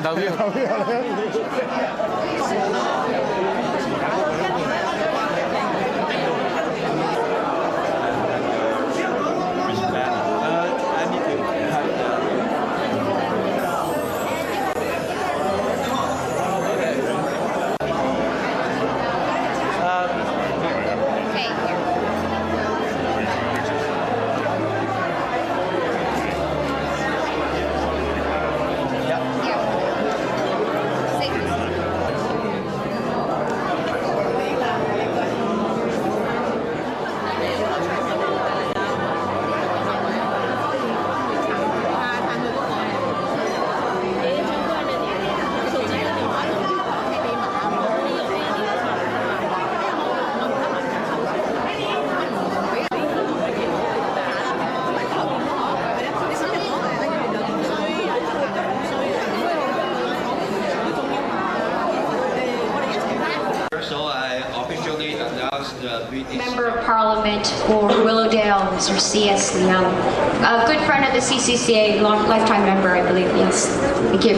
投票。Member of Parliament for Willowdale, Mr. C.S. Leung. A good friend of the CCCA, lifetime member, I believe. Yes. Thank you.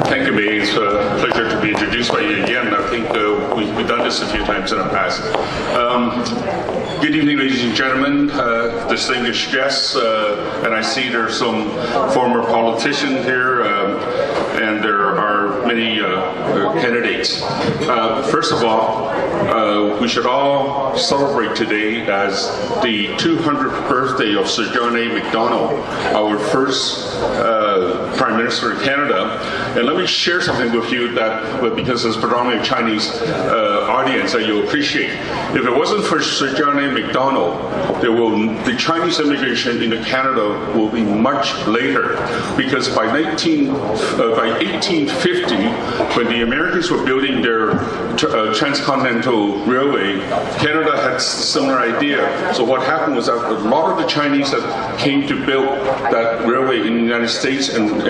Thank you, May. It's a pleasure to be introduced by you again. I think we've done this a few times in the past. Good evening, ladies and gentlemen, distinguished guests, and I see there's some former politicians here, and there are many candidates. First of all, we should all celebrate today as the 200th birthday of Sir John A. Macdonald, our first Prime Minister of Canada. And let me share something with you that, because it's predominantly a Chinese audience, that you'll appreciate. If it wasn't for Sir John A. Macdonald, the Chinese immigration into Canada will be much later, because by 1850, when the Americans were building their transcontinental railway, Canada had a similar idea. So what happened was that a lot of the Chinese that came to build that railway in the United States and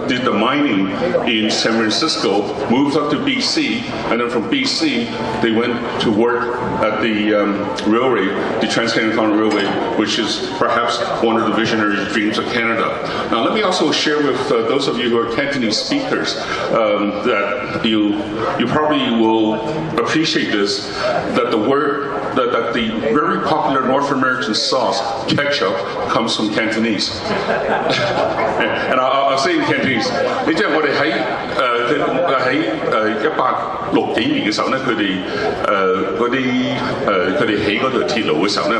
did the mining in San Francisco, moved up to BC, and then from BC they went to work at the railway, the Transcontinental Railway, which is perhaps one of the visionary dreams of Canada. Now let me also share with those of you who are Cantonese speakers that you probably will appreciate this, that the very popular North American sauce, ketchup, comes from Cantonese. And I'll say in Cantonese, 你知道我哋喺160幾年嘅時候咧，佢哋起嗰條鐵路嘅時候咧，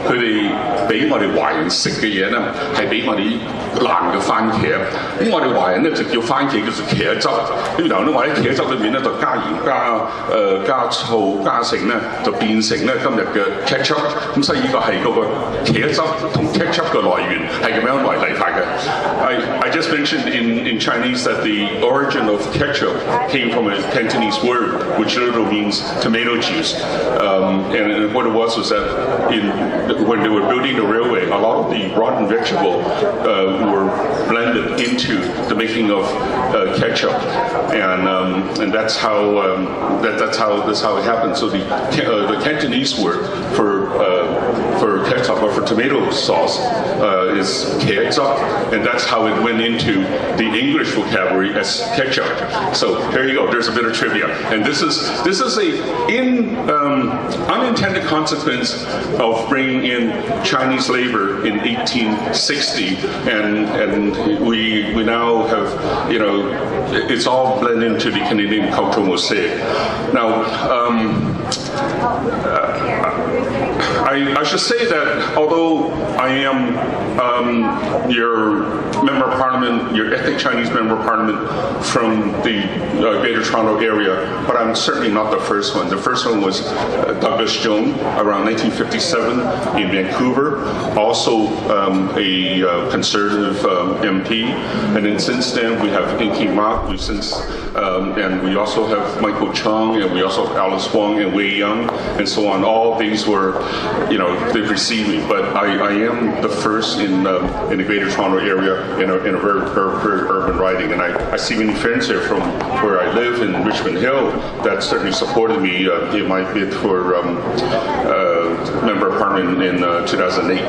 佢哋俾我哋華人食嘅嘢咧，係俾我哋爛嘅番茄。咁我哋華人咧就叫番茄叫做茄汁，咁然後咧或者茄汁裏面咧就加鹽、加醋、加成咧，就變成咧今日嘅 ketchup。咁所以呢個係嗰個茄汁同 ketchup 嘅來源係咁樣嚟法嘅。I just mentioned in Chinese that the origin of ketchup came from a Cantonese word, which literally means tomato juice. And what it was that when they were building the railway, a lot of the rotten vegetable were blended into the making of ketchup, and that's how it happened. So the Cantonese word for ketchup or for tomato sauce is ketchup, and that's how it went into the English vocabulary as ketchup. So there you go. There's a bit of trivia, and this is a unintended consequence of bringing in Chinese labor in 1860, and we now have, it's all blended into the Canadian cultural mosaic. Now. I should say that although I am your member of parliament, your ethnic Chinese member of parliament from the Greater Toronto area, but I'm certainly not the first one. The first one was Douglas Jones around 1957 in Vancouver, also a conservative MP, and then since then we have Inky Mak, and we also have Michael Chung, and we also have Alice Wong and Wei Young, and so on. All these were, they precede me, but I am the first in the Greater Toronto area in a very urban riding, and I see many friends here from where I live in Richmond Hill that certainly supported me in my bid for member of parliament in 2008.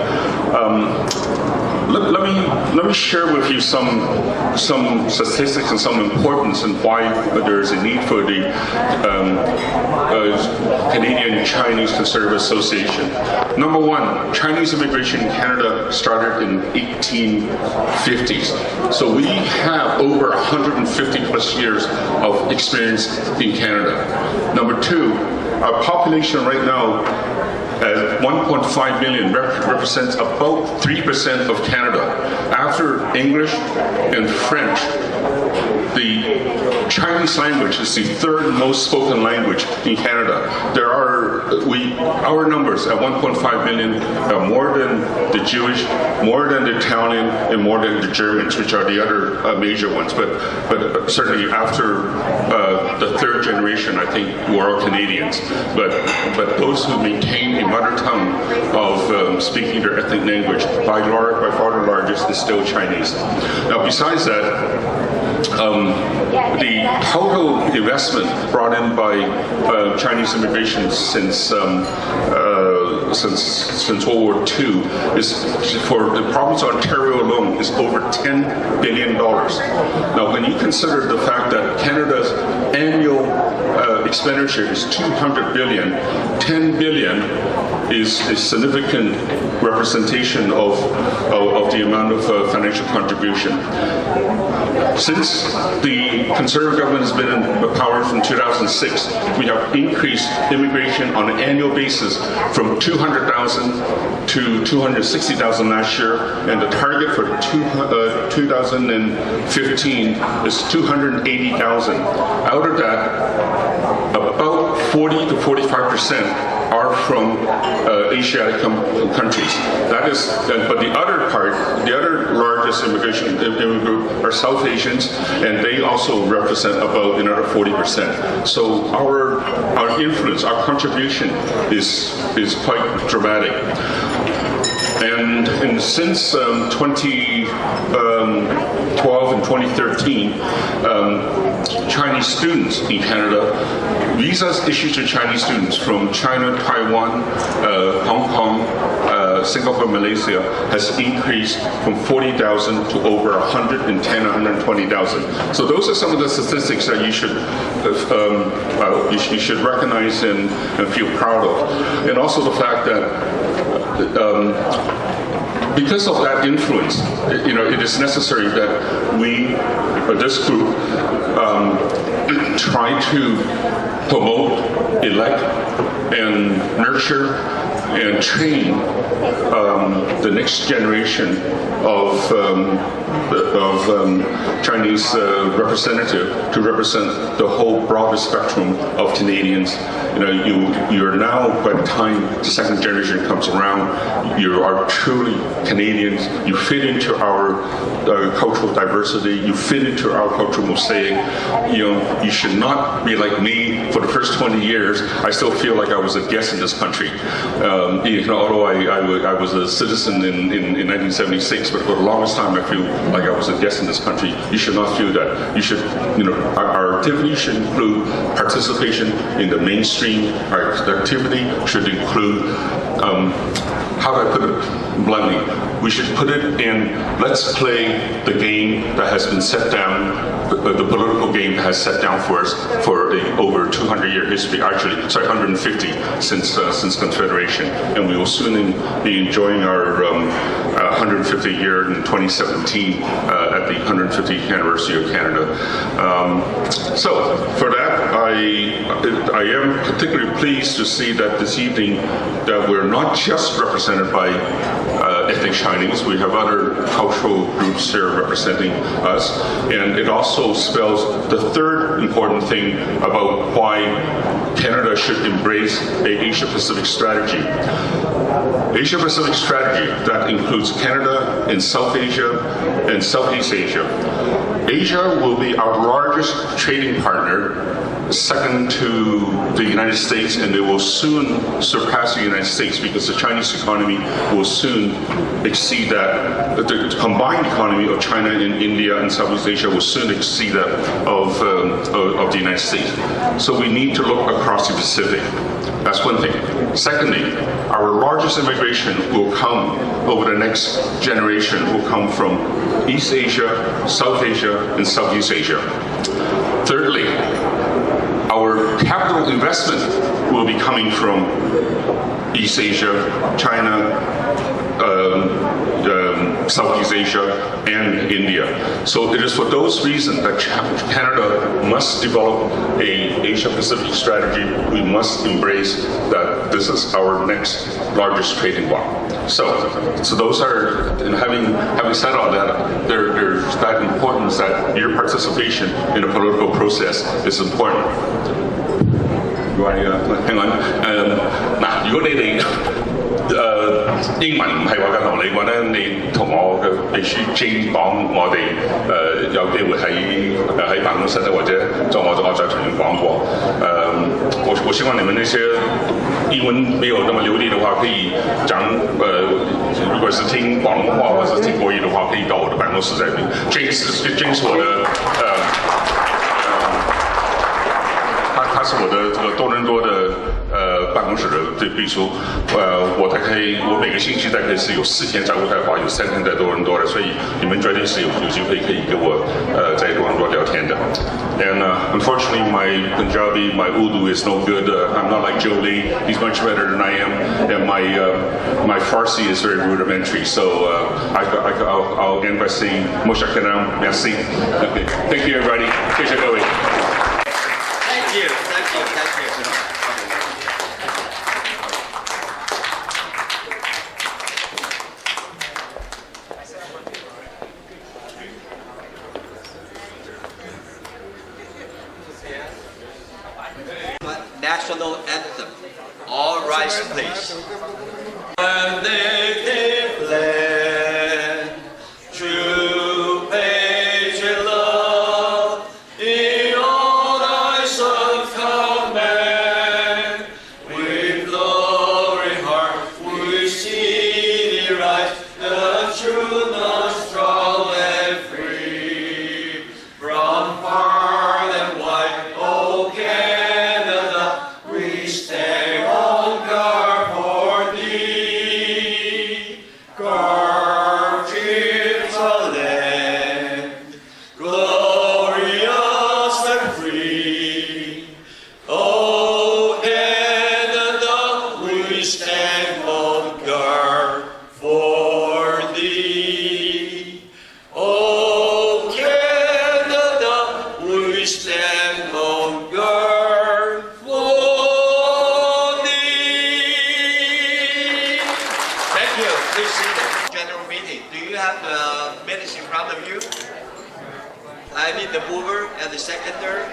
Let me share with you some statistics and some importance and why there is a need for the Canadian Chinese Conservative Association. Number one, Chinese immigration in Canada started in 1850s. So we have over 150 plus years of experience in Canada. Number two, our population right now at 1.5 million represents about 3% of Canada. After English and French, the Chinese language is the third most spoken language in Canada. Our numbers at 1.5 million are more than the Jewish, more than the Italian, and more than the Germans, which are the other major ones. But certainly after the third generation, I think we're all Canadians. But those who maintain a mother tongue of speaking their ethnic language, by far the largest, is still Chinese. Now, besides that, the total investment brought in by Chinese immigration since World War II is, for the province of Ontario alone, is over $10 billion. Now, when you consider the fact that Canada's annual expenditure is $200 billion, $10 billion is a significant representation of the amount of financial contribution. Since the Conservative government has been in power from 2006, we have increased immigration on an annual basis from 200,000 to 260,000 last year, and the target for 2015 is 280,000. Out of that, about 40 to 45% are from Asiatic countries. That is, but the other largest immigrant group are South Asians, and they also represent about another 40%. So our influence, our contribution is quite dramatic. And since 2012 and 2013, Chinese students in Canada, visas issued to Chinese students from China, Taiwan, Hong Kong, Singapore, Malaysia has increased from 40,000 to over 110,000, 120,000. So those are some of the statistics that you should recognize and feel proud of. And also the fact that because of that influence, it is necessary that we, this group, try to promote, elect, and nurture and train the next generation of Chinese representative to represent the whole broader spectrum of Canadians. You are now, by the time the second generation comes around, you are truly Canadians. You fit into our cultural diversity. You fit into our cultural mosaic. You should not be like me. For the first 20 years, I still feel like I was a guest in this country. Although I was a citizen in 1976, but for the longest time I feel like I was a guest in this country. You should not feel that. You should, our activity should include participation in the mainstream. Our activity should include, how do I put it bluntly? We should put it in, let's play the game that has been set down, the political game that has set down for us for over 200-year history, 150 since Confederation. And we will soon be enjoying our 150th year in 2017 at the 150th anniversary of Canada. So for that, I am particularly pleased to see that this evening that we're not just represented by ethnic Chinese. We have other cultural groups here representing us, and it also spells the third important thing about why Canada should embrace an Asia-Pacific strategy. Asia-Pacific strategy that includes Canada and South Asia and Southeast Asia. Asia will be our largest trading partner, second to the United States, and they will soon surpass the United States because the Chinese economy will soon exceed that. The combined economy of China and India and Southeast Asia will soon exceed that of the United States. So we need to look across the Pacific. That's one thing. Secondly, our largest immigration will come over the next generation will come from East Asia, South Asia, and Southeast Asia. Thirdly, our capital investment will be coming from East Asia, China, Southeast Asia, and India. So it is for those reasons that Canada must develop a Asia-Pacific strategy. We must embrace that this is our next largest trading bloc. So those are, and having said all that, there's that importance that your participation in the political process is important. 聽緊嗱，如果你哋英文唔係話嘅流利嘅話咧，你同我嘅秘書 Jane 講，我哋有機會喺辦公室咧，或者我再重新講過。我希望你们那些英文没有那么流利的话，可以讲如果是听广东话或者是听国语的话，可以到我的办公室在那边。Jane 是我的他是我的这个多伦多的办公室的秘书，我每个星期大概是有4天在渥太华，有3天在多伦多的，所以你们绝对是有机会可以跟我在多伦多聊天的。And unfortunately, my Punjabi, my Urdu is no good. I'm not like Joe Lee. He's much better than I am, and my Farsi is very rudimentary. So I'll end by saying Moshakaram, merci. Okay. Thank you, everybody. Thank you. Thank you. National anthem. All rise, please. And native land, true patriot love, in all thy sons command. With glory heart, we see thee rise, the true, the strong and free. From far and wide, O Canada, we stand on guard for thee. Guard the land, glorious and free. O Canada, we stand on guard for thee. O Canada, we stand on guard for thee. Thank you. Please sit down. General meeting. Do you have the minutes in front of you? I need the mover and the seconder.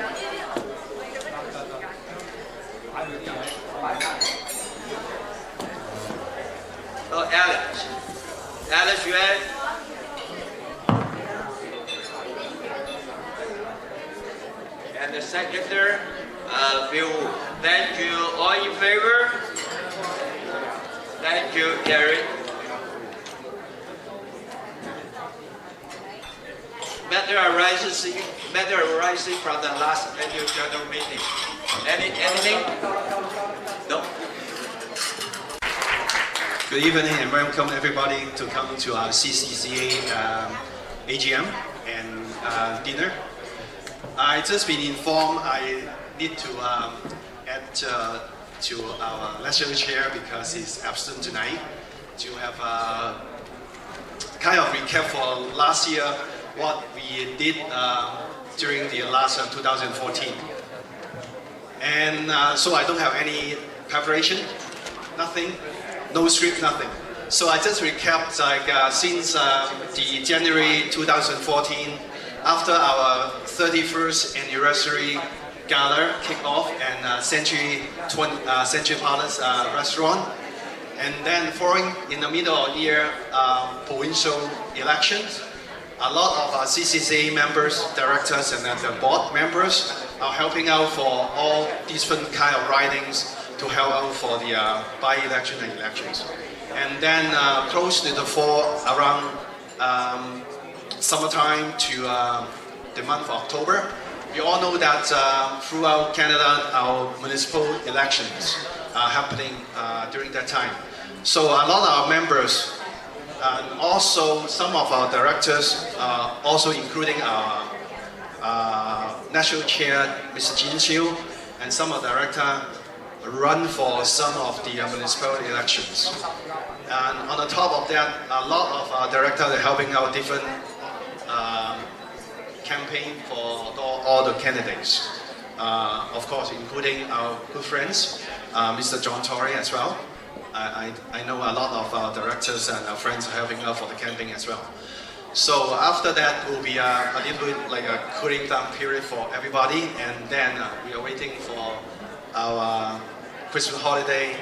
Oh, Alex. Alex Yuan. And the seconder, Bill. Thank you. All in favor? Thank you, Gary. Matter arising from the last annual general meeting. Anything? No? Good evening and welcome everybody to come to our Ccca AGM and dinner. I just been informed I need to add to our national chair because he's absent tonight to have a kind of recap for last year what we did during the last 2014. And so I don't have any preparation, nothing, no script, nothing. So I just recapped since the January 2014, after our 31st anniversary gala kicked off and Century Palace restaurant, and then following in the middle of the year provincial elections. A lot of our Ccca members, directors, and the board members are helping out for all different kind of ridings to help out for the by-election and elections. And then close to the fall, around summertime to the month of October, we all know that throughout Canada, our municipal elections happening during that time. So a lot of our members and also some of our directors, also including our national chair, Mr. Jin Chiu, and some of the directors run for some of the municipal elections. And on the top of that, a lot of our directors are helping out different campaign for all the candidates. Of course, including our good friends, Mr. John Tory as well. I know a lot of our directors and our friends are helping out for the campaign as well. So after that will be a little bit like a cooling down period for everybody, and then we are waiting for our Christmas holiday.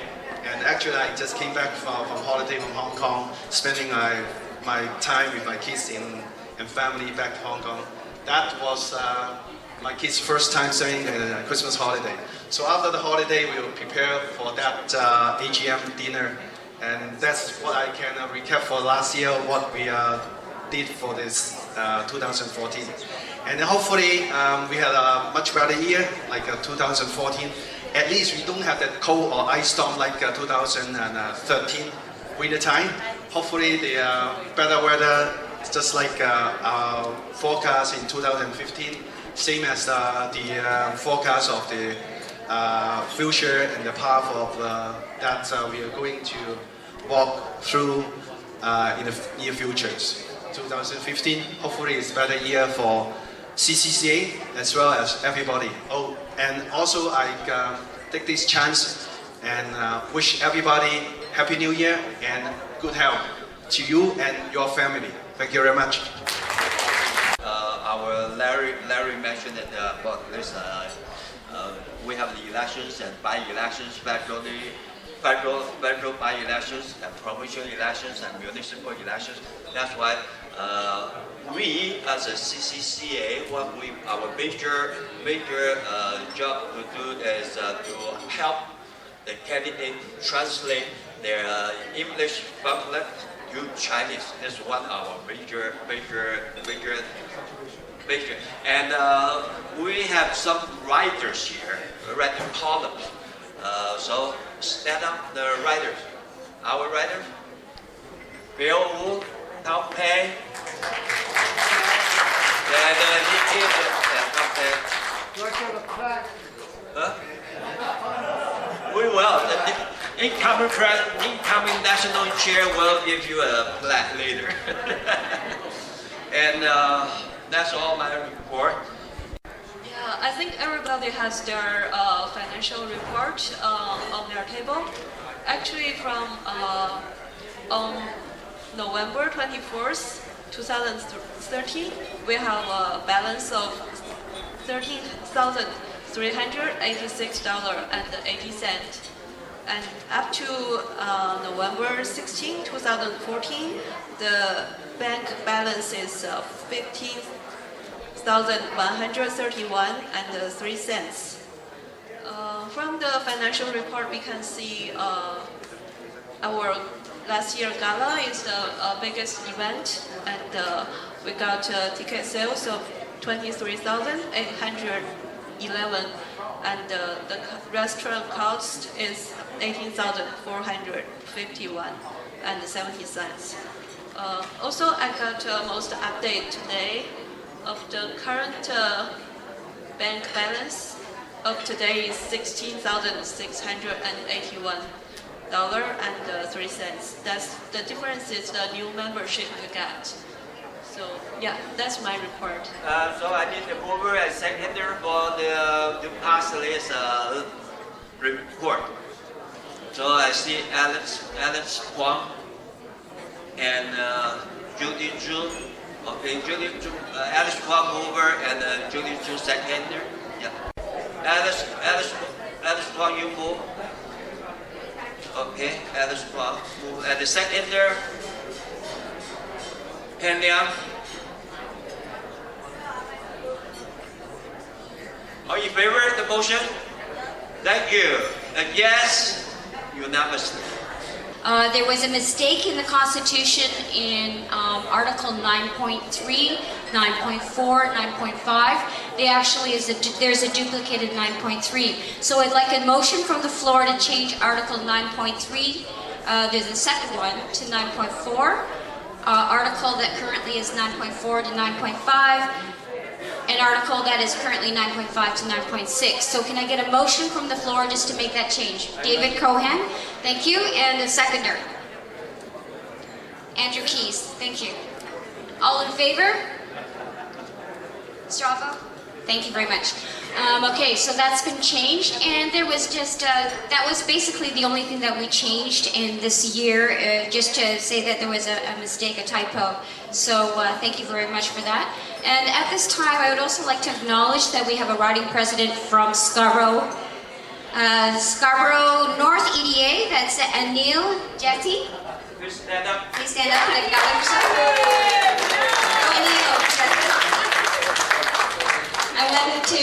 And actually I just came back from holiday from Hong Kong, spending my time with my kids and family back to Hong Kong. That was my kids' first time spending a Christmas holiday. So after the holiday, we will prepare for that AGM dinner, and that's what I can recap for last year, what we did for this 2014. And hopefully we had a much better year, like 2014. At least we don't have that cold or ice storm like 2013 winter time. Hopefully the better weather, just like our forecast in 2015, same as the forecast of the future and the path of that we are going to walk through in the near futures. 2015 hopefully is a better year for Ccca as well as everybody. Oh, and also I take this chance and wish everybody Happy New Year and good health to you and your family. Thank you very much. Our Larry mentioned that about this. We have the elections and by-elections, federal by-elections and provincial elections and municipal elections. That's why we, as a Ccca, our major job to do is to help the candidate translate their English pamphlet to Chinese. That's one of our major. And we have some writers here, writing columns. So stand up, the writers. Our writers, Bill Wu, Tao Pei, and Nikki, Tao Pei. Huh? We will. The incoming national chair will give you a plaque later. And that's all my report. Yeah, I think everybody has their financial report on their table. Actually, from on November 24th, 2013, we have a balance of $13,386.80. And up to November 16, 2014, the bank balance is $15,131.03. From the financial report, we can see our last year gala is the biggest event, and we got ticket sales of 23,811, and the restaurant cost is 18,451.70. Also, I got most update today of the current bank balance of today is $16,681.03. That's the difference is the new membership we got. So yeah, that's my report. So I need the mover and seconder for the past list report. So I see Alex Huang and Judy Zhu. Okay, Judy Zhu, Alex Huang mover and Judy Zhu seconder. Yeah. Alex Huang, you move. Okay, Alex Huang move. And the seconder, Pen Liang. Are you in favor of the motion? Thank you. Yes, unanimously. There was a mistake in the Constitution in Article 9.3, 9.4, 9.5. There's a duplicated 9.3. So I'd like a motion from the floor to change Article 9.3. There's a second one to 9.4. Article that currently is 9.4 to 9.5. An article that is currently 9.5 to 9.6. So can I get a motion from the floor just to make that change? David Cohen, thank you, and a seconder. Andrew Keys, thank you. All in favor? Stravo? Thank you very much. Okay, so that's been changed, and there was just, that was basically the only thing that we changed in this year, just to say that there was a mistake, a typo. So thank you very much for that. And at this time, I would also like to acknowledge that we have a riding president from Scarborough. Scarborough North EDA, that's Anil Jetty. Please stand up. Please stand up and acknowledge yourself. Oh, Anil. I wanted to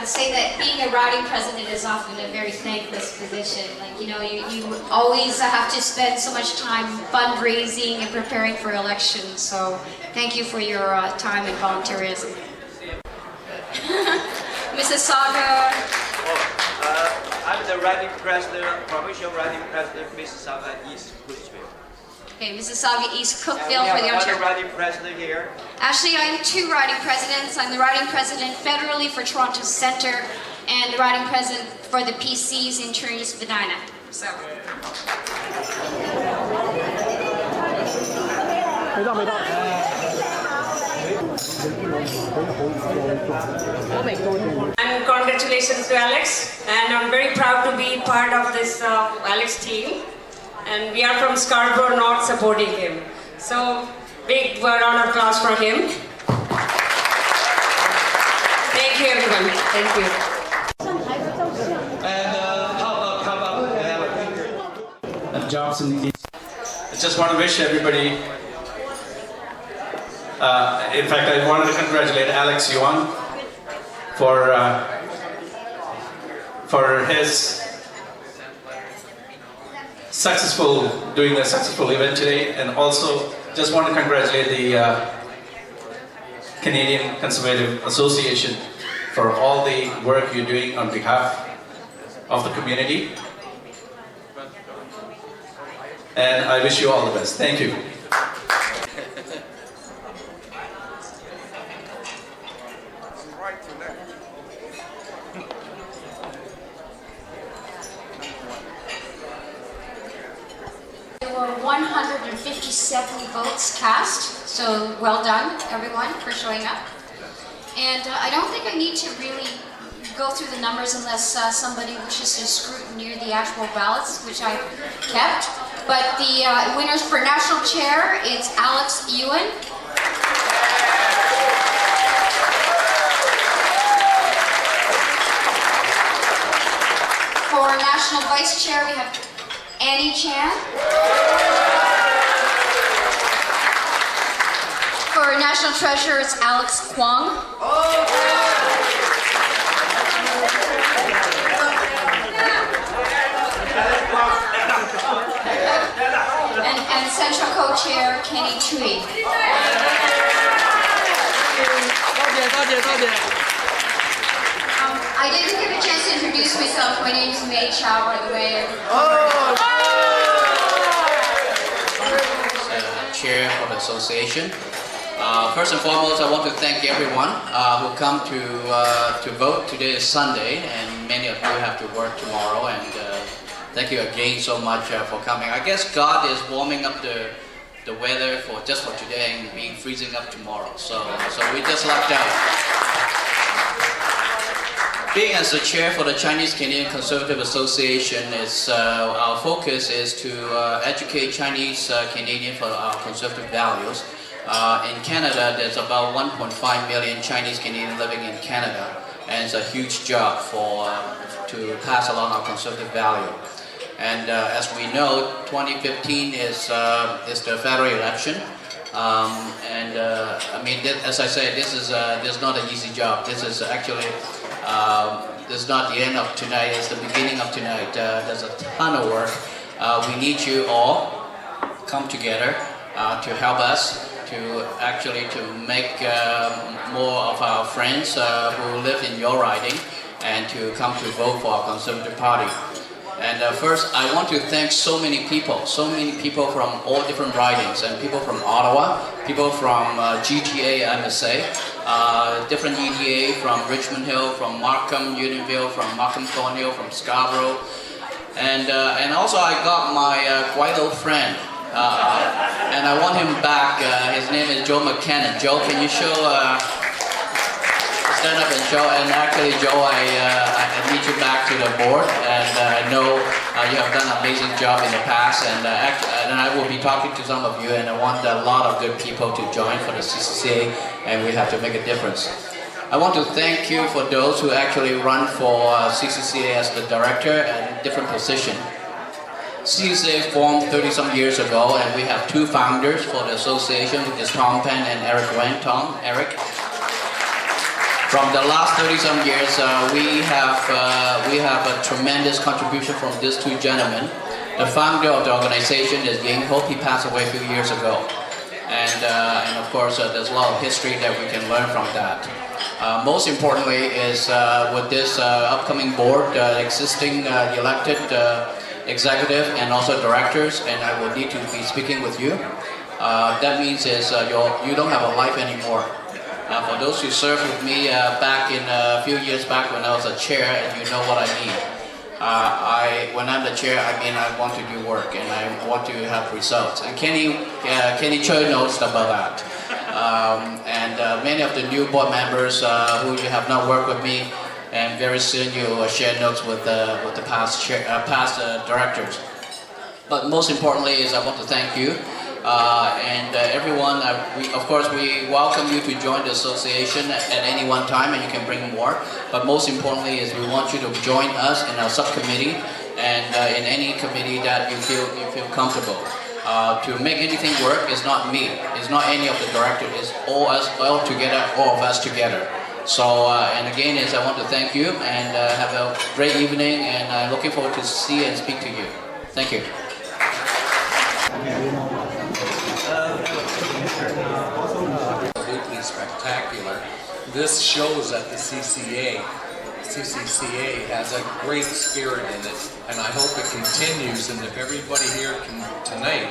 say that being a riding president is often a very thankless position. Like, you know, you always have to spend so much time fundraising and preparing for elections. So thank you for your time and volunteerism. Mississauga. I'm the riding president, provincial riding president, Mississauga East Cookville. Okay, Mississauga East Cookville We for the have Ontario. another riding president here. Actually, I'm two riding presidents. I'm the riding president federally for Toronto Centre and the riding president for the PCs in Trinity Spadina. So. And congratulations to Alex, and I'm very proud to be part of this Alex team. And we are from Scarborough North supporting him. So, big round of applause for him. Thank you, everyone. Thank you. And how about jobs in the I just want to wish everybody. In fact, I wanted to congratulate Alex Yuan for his doing a successful event today, and also just want to congratulate the Canadian Conservative Association for all the work you're doing on behalf of the community. And I wish you all the best. Thank you. There were 157 votes cast, so well done, everyone, for showing up. And I don't think I need to really go through the numbers unless somebody wishes to scrutineer the actual ballots, which I've kept. But the winners for national chair, it's Alex Ewan. For national vice chair, we have Annie Chan. For national treasurer, it's Alex Kwong. And central co-chair, Kenny Chui. I didn't get a chance to introduce myself. My name is May Chow, by the way. Chair of the association. First and foremost, I want to thank everyone who come to vote. Today is Sunday, and many of you have to work tomorrow. And thank you again so much for coming. I guess God is warming up the weather for today and being freezing up tomorrow. So we just lucked out. Being as the chair for the Chinese Canadian Conservative Association, our focus is to educate Chinese Canadian for our conservative values. In Canada, there's about 1.5 million Chinese Canadians living in Canada, and it's a huge job to pass along our conservative value. And as we know, 2015 is the federal election. I mean, as I said, this is not an easy job. This is actually this is not the end of tonight. It's the beginning of tonight. There's a ton of work. we need you all come together to help us to actually to make more of our friends who live in your riding and to come to vote for our Conservative Party. And first, I want to thank so many people from all different ridings, and people from Ottawa, people from GTA, I must say, different EDA from Richmond Hill, from Markham, Unionville, from Markham Thornhill, from Scarborough, and also I got my quite old friend, and I want him back. His name is Joe McKenna. Joe, can you show? Stand up and show. And actually, Joe, I need you back to the board, and I know you have done an amazing job in the past, and I will be talking to some of you, and I want a lot of good people to join for the CCCA, and we have to make a difference. I want to thank you for those who actually run for CCCA as the director and different position. CCCA formed 30-some years ago, and we have two founders for the association, which is Tom Penn and Eric Wen. Tom, Eric. From the last 30-some years, we have a tremendous contribution from these two gentlemen. The founder of the organization is Ying Hope. He passed away a few years ago, and of course, there's a lot of history that we can learn from that. Most importantly is with this upcoming board, existing elected executive and also directors, and I will need to be speaking with you. That means is you don't have a life anymore. For those who served with me back in a few years back when I was a chair, and you know what I mean. When I'm the chair, I mean I want to do work and I want to have results. And Kenny Choi knows about that. And many of the new board members who you have not worked with me, and very soon you will share notes with the past directors. But most importantly is I want to thank you. Everyone, of course, we welcome you to join the association at any one time, and you can bring more. But most importantly is we want you to join us in our subcommittee and in any committee that you feel comfortable. To make anything work is not me, it's not any of the directors, it's all of us together. So, and again, I want to thank you and have a great evening, and I'm looking forward to see and speak to you. Thank you. Absolutely spectacular. This shows that the CCCA has a great spirit in it, and I hope it continues. And if everybody here tonight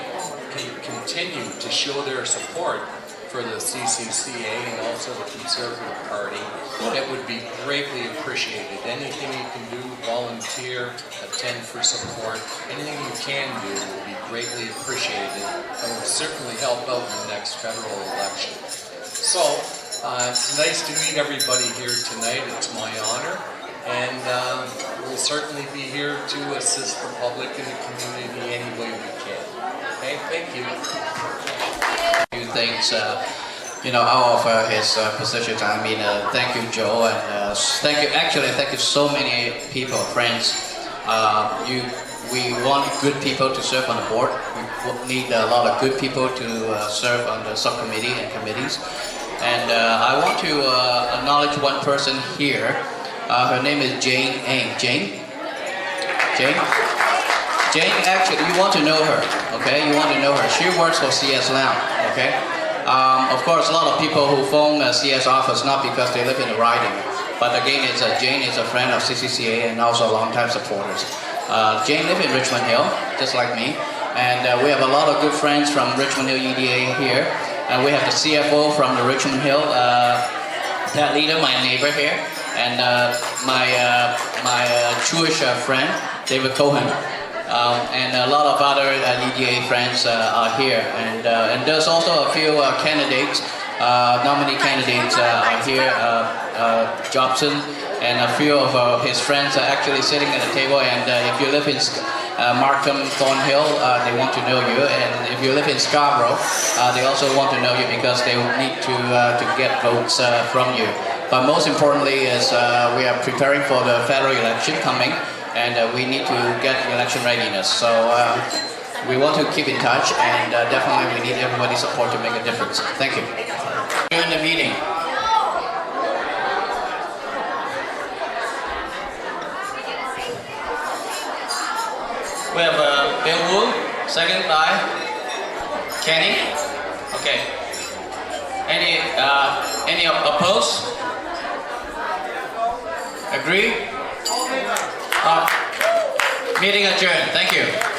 can continue to show their support for the CCCA and also the Conservative Party, it would be greatly appreciated. Anything you can do, volunteer, attend for support, anything you can do will be greatly appreciated and will certainly help out in the next federal election. So, it's nice to meet everybody here tonight. It's my honor, and we'll certainly be here to assist the public and the community any way we can. Okay, thank you. Things, out of his positions. I mean, thank you, Joe, and thank you so many people, friends. We want good people to serve on the board. We need a lot of good people to serve on the subcommittee and committees. And I want to acknowledge one person here. Her name is Jane Ng. Jane, actually, you want to know her, okay? You want to know her. She works for CS Lam, okay? Of course, a lot of people who phone CS office not because they live in the riding, but again, Jane is a friend of CCCA and also a long-time supporters. Jane lives in Richmond Hill, just like me, and we have a lot of good friends from Richmond Hill EDA here. We have the CFO from the Richmond Hill, Pat Leader, my neighbor here, and my Jewish friend, David Cohen. And a lot of other EDA friends are here, and there's also a few candidates, nominee candidates are here. Jobson and a few of his friends are actually sitting at the table. And if you live in Markham, Thornhill, they want to know you, and if you live in Scarborough, they also want to know you because they need to get votes from you. But most importantly is we are preparing for the federal election coming. And we need to get election readiness. So we want to keep in touch, and definitely we need everybody's support to make a difference. Thank you. During the meeting. We have Bill Wu, second by Kenny. Okay. Any opposed? Agree? Meeting adjourned. Thank you.